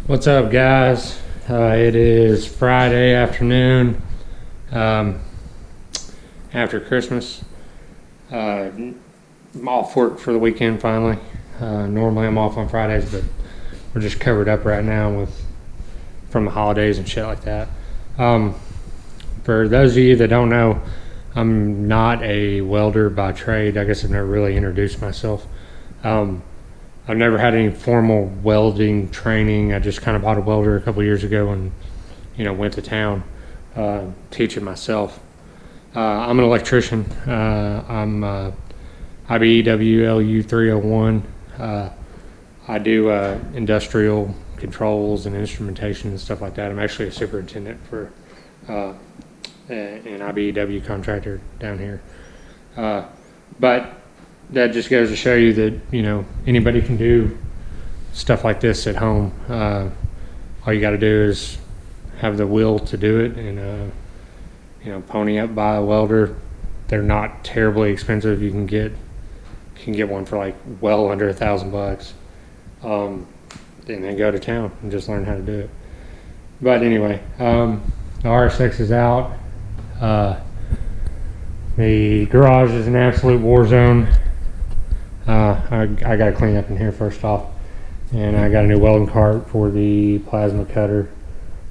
What's up, guys? It is Friday afternoon, after Christmas. I'm off work for the weekend finally. Normally I'm off on Fridays, but we're just covered up right now from the holidays and shit like that. For those of you that don't know, I'm not a welder by trade. I guess I've never really introduced myself. I've never had any formal welding training. I just kind of bought a welder a couple years ago and, went to town teaching myself. I'm an electrician. I'm IBEW LU 301. I do industrial controls and instrumentation and stuff like that. I'm actually a superintendent for an IBEW contractor down here. But that just goes to show you that, anybody can do stuff like this at home. All you got to do is have the will to do it and, pony up, buy a welder. They're not terribly expensive. You can get one for like well under $1,000. And then go to town and just learn how to do it. But anyway, the RSX is out. The garage is an absolute war zone. I got to clean up in here first off, and I got a new welding cart for the plasma cutter.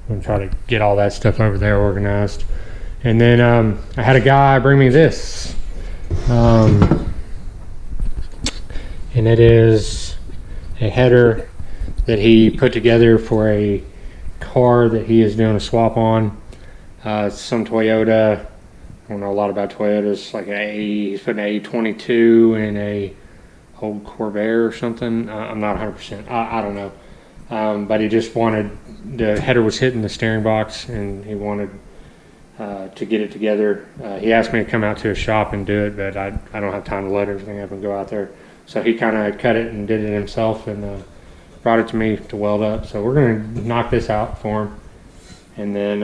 I'm going to try to get all that stuff over there organized. And then I had a guy bring me this, and it is a header that he put together for a car that he is doing a swap on. Some Toyota. I don't know a lot about Toyotas. Like he's putting an A22 and a old Corvair or something. I'm not 100%. I don't know. But he just wanted, the header was hitting the steering box and he wanted to get it together. He asked me to come out to his shop and do it, but I don't have time to load everything up and go out there. So he kind of cut it and did it himself and brought it to me to weld up. So we're going to knock this out for him. And then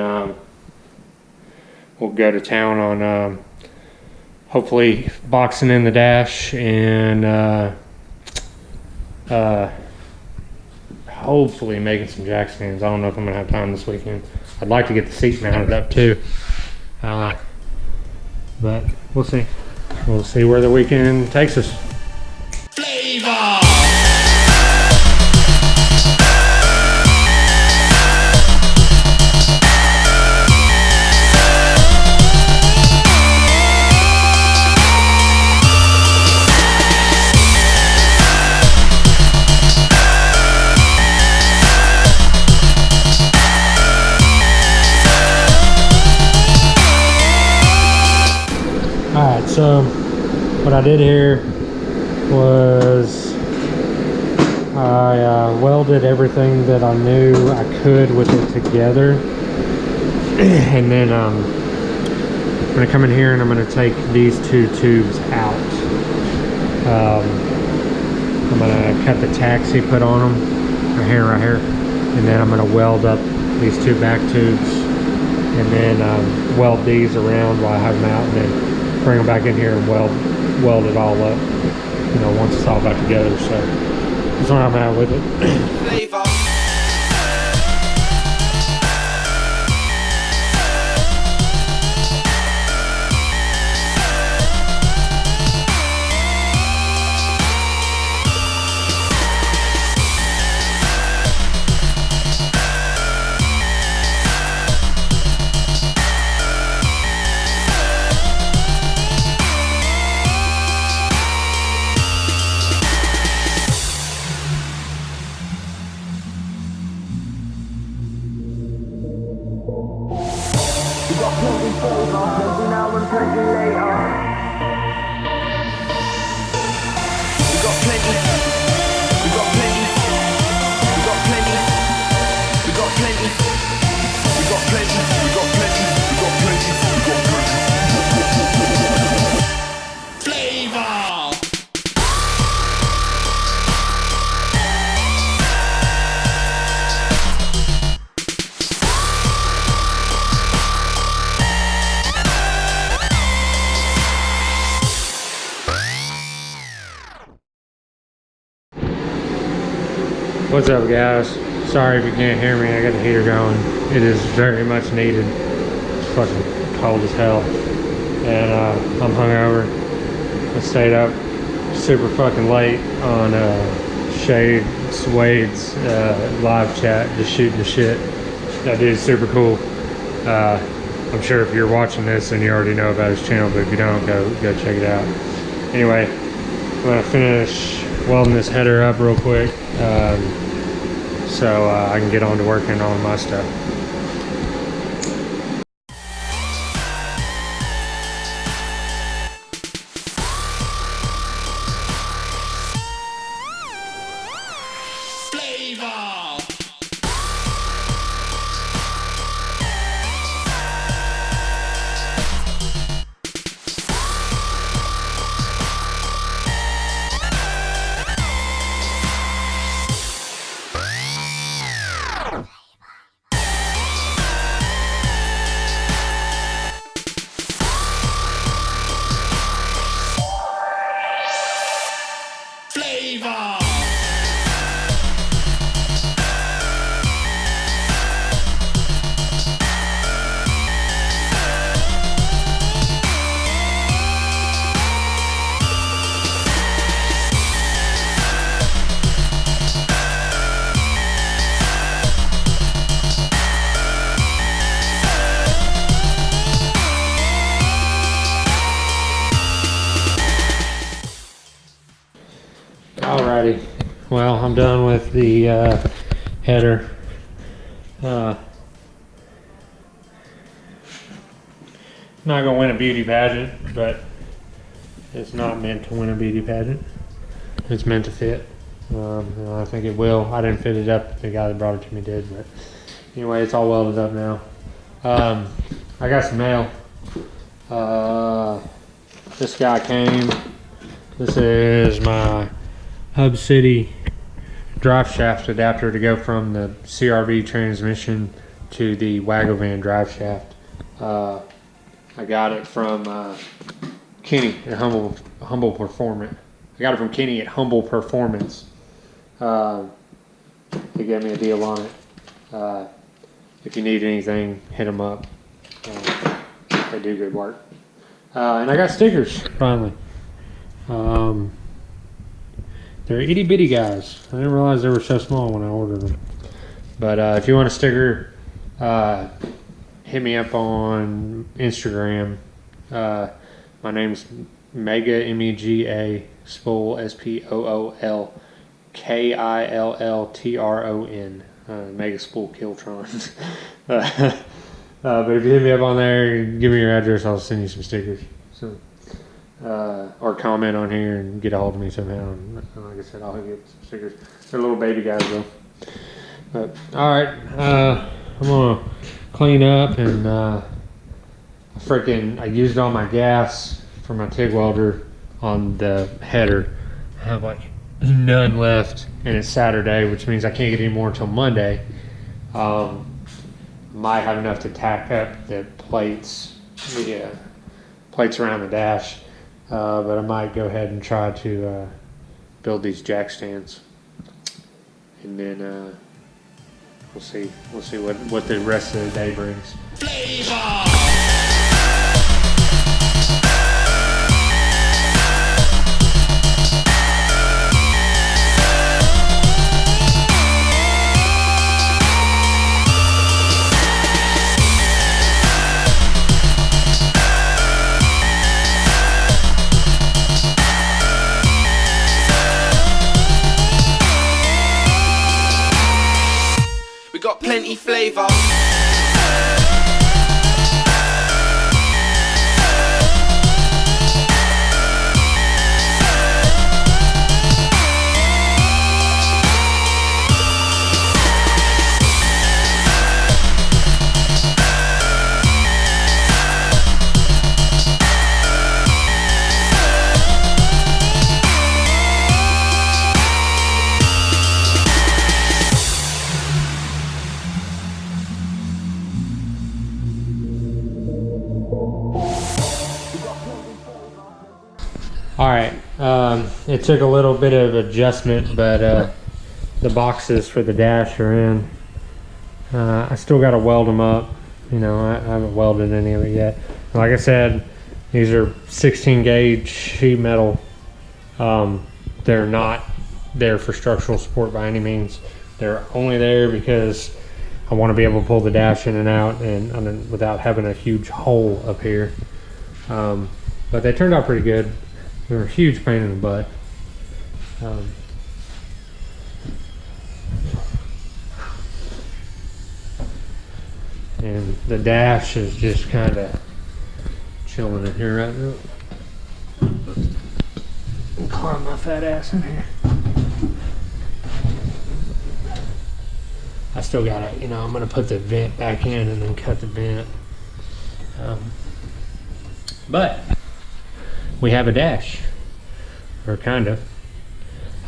we'll go to town on hopefully boxing in the dash and hopefully making some jack stands. I don't know if I'm gonna have time this weekend. I'd like to get the seat mounted up too, but we'll see. We'll see where the weekend takes us. Flavor! Alright, so what I did here was I welded everything that I knew I could with it together, and then I'm going to come in here and I'm going to take these two tubes out. I'm going to cut the tacks he put on them right here, and then I'm going to weld up these two back tubes and then weld these around while I have them out, and then bring them back in here and weld it all up, once it's all back together. So that's where I'm at with it. What's up, guys? Sorry if you can't hear me. I got the heater going. It is very much needed. It's fucking cold as hell. And I'm hungover. I stayed up super fucking late on Shade Swade's live chat, just shooting the shit. That dude's super cool. I'm sure if you're watching this and you already know about his channel, but if you don't, go check it out. Anyway, I'm gonna finish welding this header up real quick, so I can get on to working on my stuff. Alrighty, well, I'm done with the header. Not gonna win a beauty pageant, but it's not meant to win a beauty pageant. It's meant to fit. I think it will. I didn't fit it up. The guy that brought it to me did, but anyway, it's all welded up now. I got some mail. This guy came. This is my Hub City drive shaft adapter to go from the CRV transmission to the Wagovan drive shaft. I got it from Kenny at Humble Performance. I got it from Kenny at Humble Performance. He gave me a deal on it. If you need anything, hit them up. They do good work. And I got stickers finally. They're itty bitty guys. I didn't realize they were so small when I ordered them. But if you want a sticker, hit me up on Instagram. My name's Mega MEGA Spool SPOOL KILLTRON. MegaSpool Kiltron. But if you hit me up on there, give me your address, I'll send you some stickers. So. Or comment on here and get a hold of me somehow. And like I said, I'll get some stickers. They're little baby guys though. But all right, I'm gonna clean up and I used all my gas for my TIG welder on the header. I have like none left, and it's Saturday, which means I can't get any more until Monday. Might have enough to tack up the plates, plates around the dash. But I might go ahead and try to build these jack stands, and then we'll see what the rest of the day brings. Got plenty flavor. All right, it took a little bit of adjustment, but the boxes for the dash are in. I still got to weld them up. You know, I haven't welded any of it yet. Like I said, these are 16 gauge sheet metal. They're not there for structural support by any means. They're only there because I want to be able to pull the dash in and out and without having a huge hole up here. But they turned out pretty good. They were a huge pain in the butt. And the dash is just kind of chilling in here right now. Climb my fat ass in here. I still gotta, you know, I'm gonna put the vent back in and then cut the vent. But we have a dash, or kind of.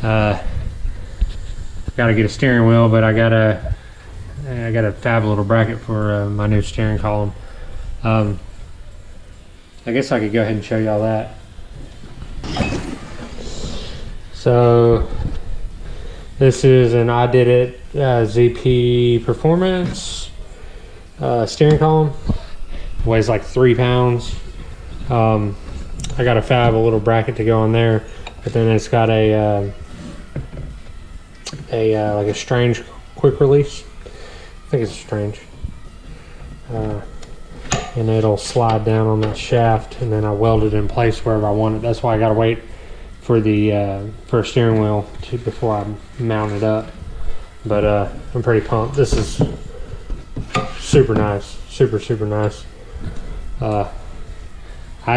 Gotta get a steering wheel, but I gotta fab a little bracket for my new steering column. I guess I could go ahead and show y'all that. So this is an I Did It ZP Performance steering column. Weighs like 3 pounds. I got to fab a little bracket to go on there, but then it's got a like a strange quick release. I think it's strange. And it'll slide down on that shaft, and then I weld it in place wherever I want it. That's why I gotta wait for the for a steering wheel before I mount it up. But I'm pretty pumped. This is super nice, super nice. I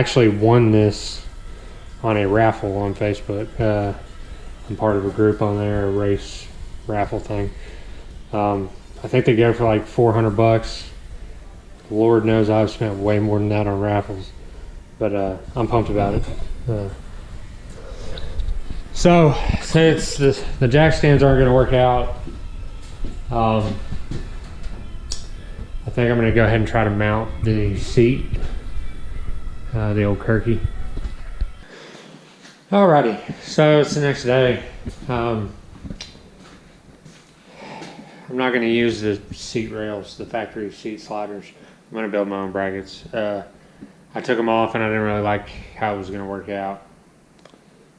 actually won this on a raffle on Facebook. I'm part of a group on there, a race raffle thing. I think they go for like $400. Lord knows I've spent way more than that on raffles, but I'm pumped about it. So since the jack stands aren't going to work out, I think I'm going to go ahead and try to mount the seat, the old Kirkey. Alrighty, so it's the next day. I'm not going to use the seat rails, the factory seat sliders. I'm going to build my own brackets. I took them off and I didn't really like how it was going to work out.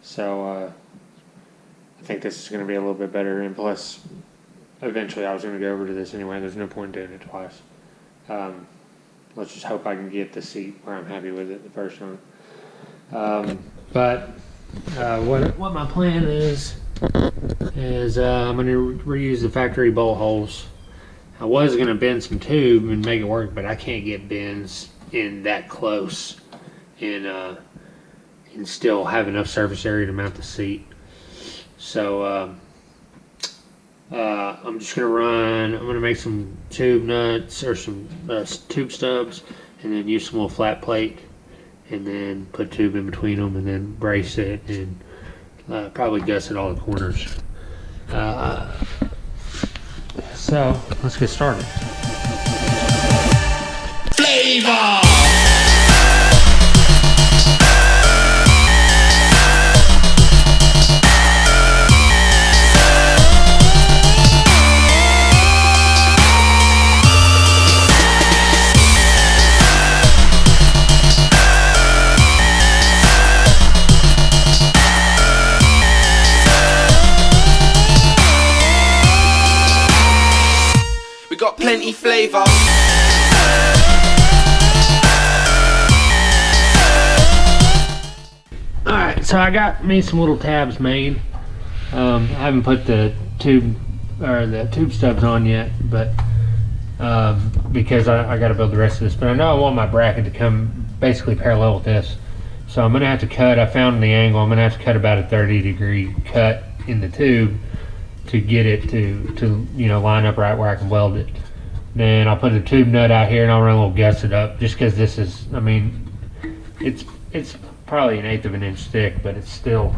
So I think this is going to be a little bit better. And plus, eventually I was going to go over to this anyway. There's no point in doing it twice. Let's just hope I can get the seat where I'm happy with it the first time. But what my plan is I'm going to reuse the factory bolt holes. I was going to bend some tube and make it work, but I can't get bends in that close and still have enough surface area to mount the seat. So I'm just going to make some tube nuts or some tube stubs, and then use some little flat plate, and then put tube in between them, and then brace it, and probably gusset all the corners. So let's get started. Flavor! Got plenty flavor. Alright, so I got me some little tabs made. I haven't put the tube stubs on yet, but because I got to build the rest of this. But I know I want my bracket to come basically parallel with this, so I'm gonna have to cut. I found the angle. I'm gonna have to cut about a 30-degree cut in the tube to get it to line up right where I can weld it. Then I'll put a tube nut out here and I'll run a little gusset up, just because this is, I mean, it's probably 1/8 of an inch thick, but it's still,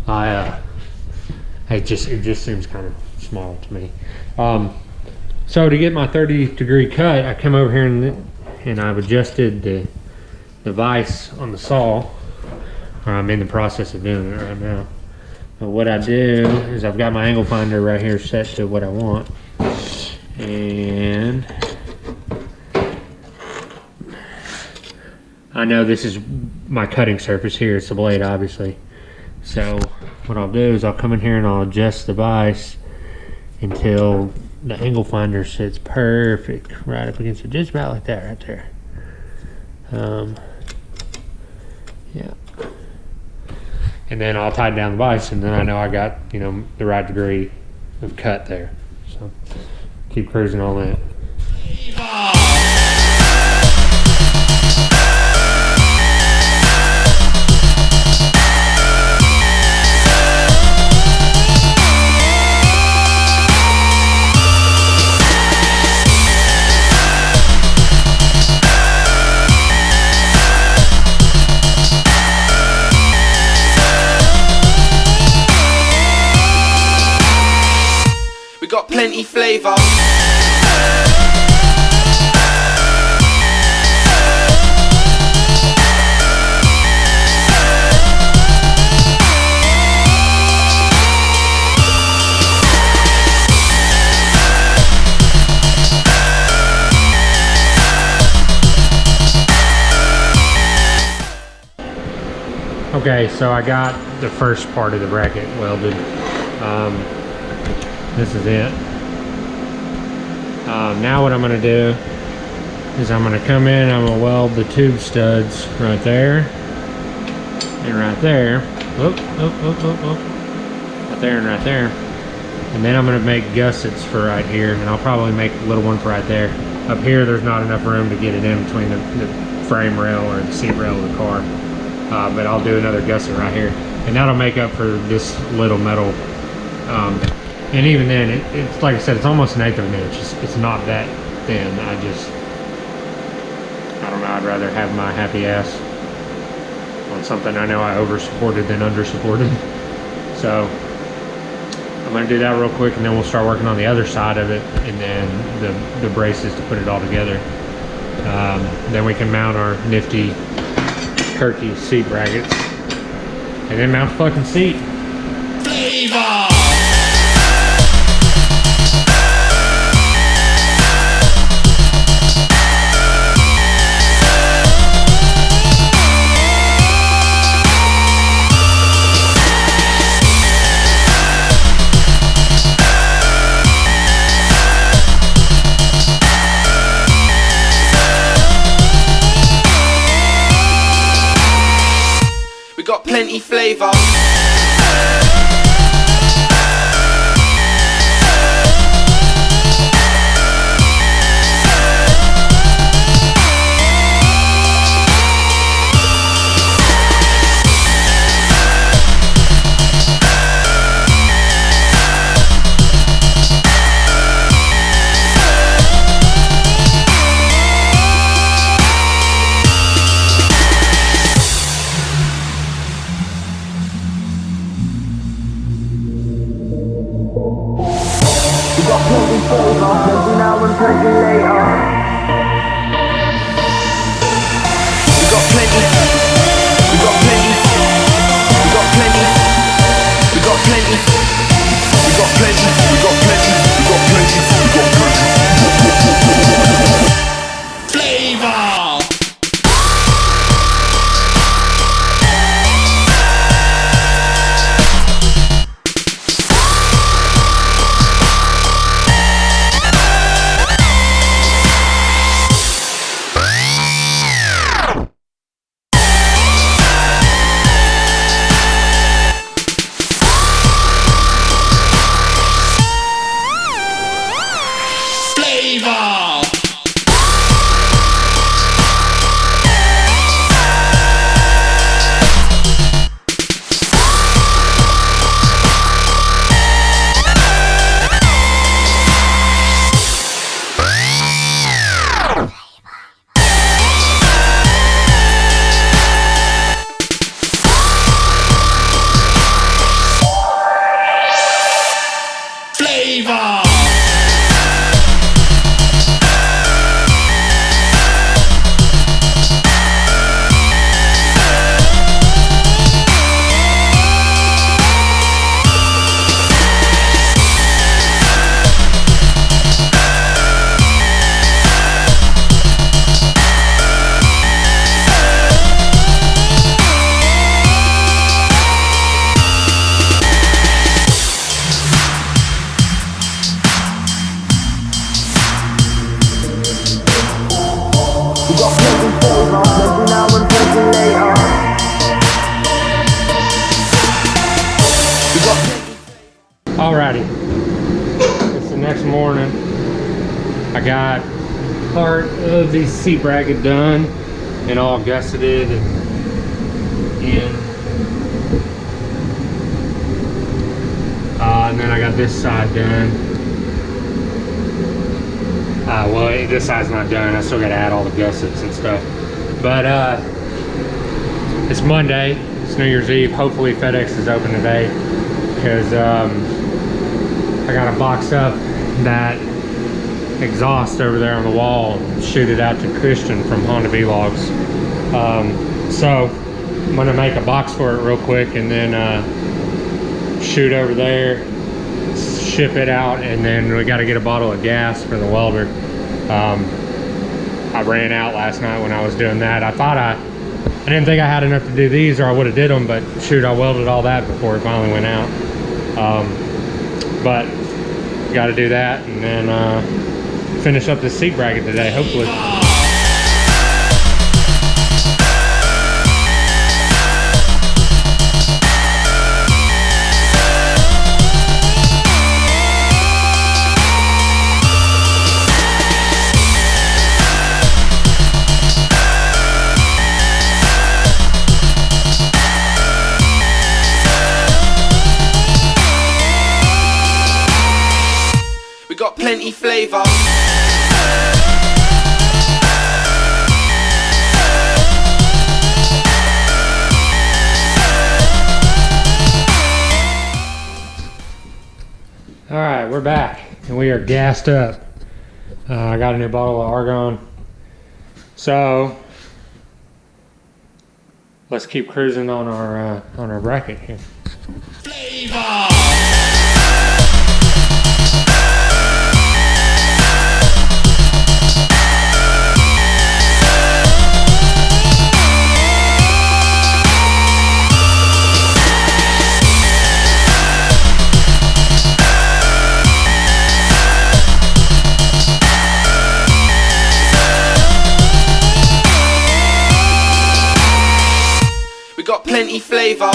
it just seems kind of small to me. So to get my 30-degree cut, I come over here and I've adjusted the vise on the saw, or I'm in the process of doing it right now. But what I do is I've got my angle finder right here set to what I want. And I know this is my cutting surface here. It's the blade, obviously. So what I'll do is I'll come in here and I'll adjust the vise until the angle finder sits perfect right up against it, just about like that right there. Yeah. And then I'll tighten down the vise, and then I know I got, you know, the right degree of cut there. So keep cruising on that. We got plenty flavor. Okay, so I got the first part of the bracket welded. This is it. Now what I'm going to do is I'm going to come in, I'm going to weld the tube studs right there and right there. Right there and right there. And then I'm going to make gussets for right here, and I'll probably make a little one for right there. Up here there's not enough room to get it in between the frame rail or the seat rail of the car. But I'll do another gusset right here. And that'll make up for this little metal. And even then, it's like I said, it's almost an eighth of an inch. It's not that thin. I don't know, I'd rather have my happy ass on something I know I over-supported than under-supported. So I'm gonna do that real quick, and then we'll start working on the other side of it, and then the braces to put it all together. Then we can mount our nifty Kirkey seat brackets, and then mount the fucking seat. Flavor! We got plenty flavor. Alrighty, it's the next morning. I got part of the seat bracket done and all gusseted and then I got this side done. Well, this side's not done. I still got to add all the gussets and stuff. But it's Monday. It's New Year's Eve. Hopefully FedEx is open today, because I got to box up that exhaust over there on the wall and shoot it out to Christian from Honda Vlogs. So I'm gonna make a box for it real quick and then shoot over there, ship it out, and then we got to get a bottle of gas for the welder. I ran out last night when I was doing that. I didn't think I had enough to do these, or I would have did them, but shoot, I welded all that before it finally went out. But got to do that and then finish up the seat bracket today, hopefully. Got plenty flavor. All right, we're back and we are gassed up. I got a new bottle of argon. So let's keep cruising on our bracket here. Flavor. Got plenty flavor.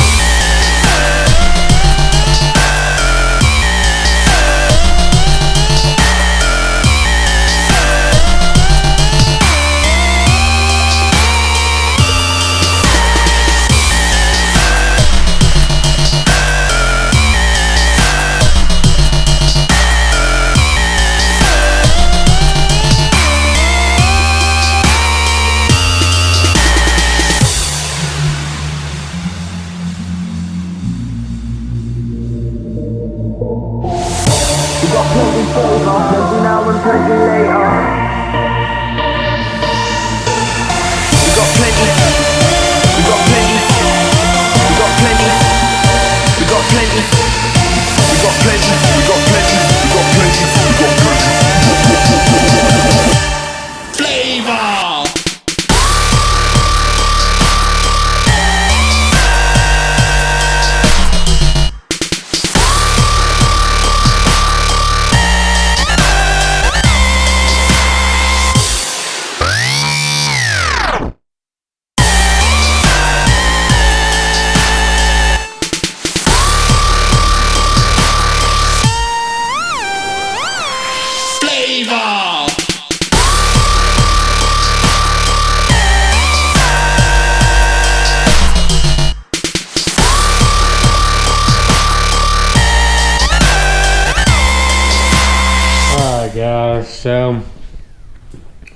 So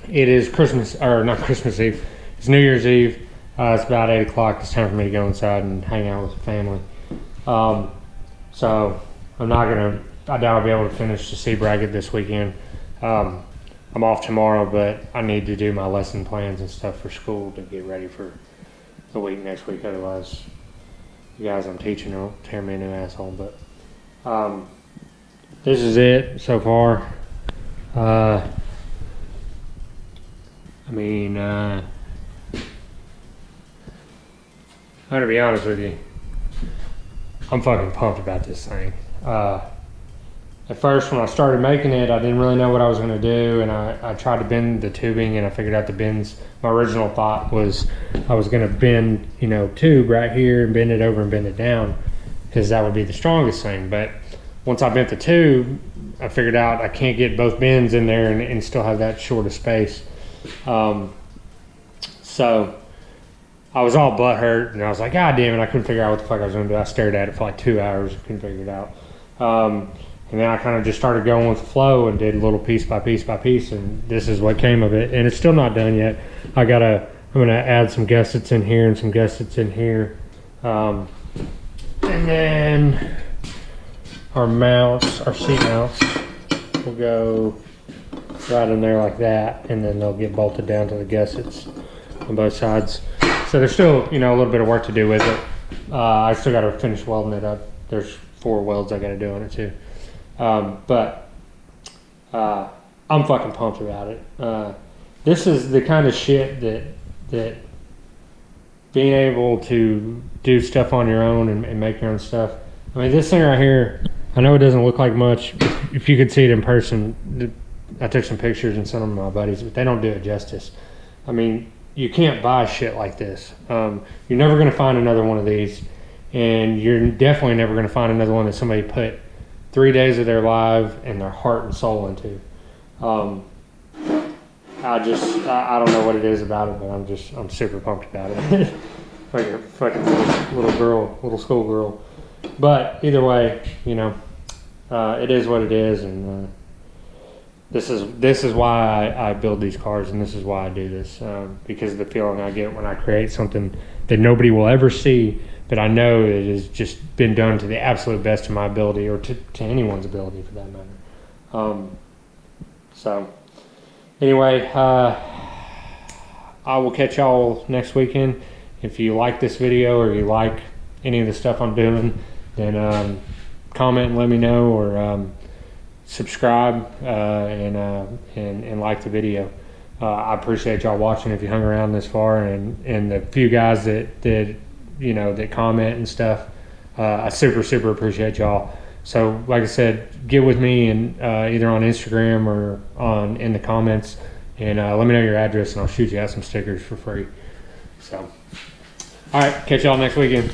it is Christmas, or not Christmas Eve, it's New Year's Eve. It's about 8 o'clock. It's time for me to go inside and hang out with the family. So I doubt I'll be able to finish the seat bracket this weekend. I'm off tomorrow, but I need to do my lesson plans and stuff for school to get ready for the week next week. Otherwise, you guys I'm teaching will tear me a new asshole. But this is it so far. I'm gonna be honest with you. I'm fucking pumped about this thing. at first when I started making it, I didn't really know what I was gonna do, and I tried to bend the tubing, and I figured out the bends. My original thought was I was gonna bend, you know, tube right here and bend it over and bend it down, because that would be the strongest thing. But once I bent the tube, I figured out I can't get both bends in there and still have that short of space. So I was all butthurt, and I was like, God damn it, I couldn't figure out what the fuck I was gonna do. I stared at it for like 2 hours, couldn't figure it out. And then I kind of just started going with the flow and did a little piece by piece by piece, and this is what came of it. And it's still not done yet. I'm gonna add some gussets in here and some gussets in here. And then our mounts, our seat mounts, will go right in there like that, and then they'll get bolted down to the gussets on both sides. So there's still, you know, a little bit of work to do with it. I still got to finish welding it up. There's 4 welds I got to do on it too. But I'm fucking pumped about it. This is the kind of shit that being able to do stuff on your own and make your own stuff. I mean, this thing right here, I know it doesn't look like much. If you could see it in person, I took some pictures and sent them to my buddies, but they don't do it justice. I mean, you can't buy shit like this. You're never going to find another one of these, and you're definitely never going to find another one that somebody put 3 days of their life and their heart and soul into. I don't know what it is about it, but I'm super pumped about it. Like a fucking little schoolgirl. But either way, you know, it is what it is, and this is why I build these cars, and this is why I do this, because of the feeling I get when I create something that nobody will ever see, but I know it has just been done to the absolute best of my ability, or to anyone's ability for that matter. So anyway, I will catch y'all next weekend. If you like this video or you like any of the stuff I'm doing, then comment and let me know, or subscribe and like the video. I appreciate y'all watching if you hung around this far, and the few guys that you know that comment and stuff. I super appreciate y'all. So like I said, get with me and either on Instagram or in the comments, and let me know your address, and I'll shoot you out some stickers for free. So all right, catch y'all next weekend.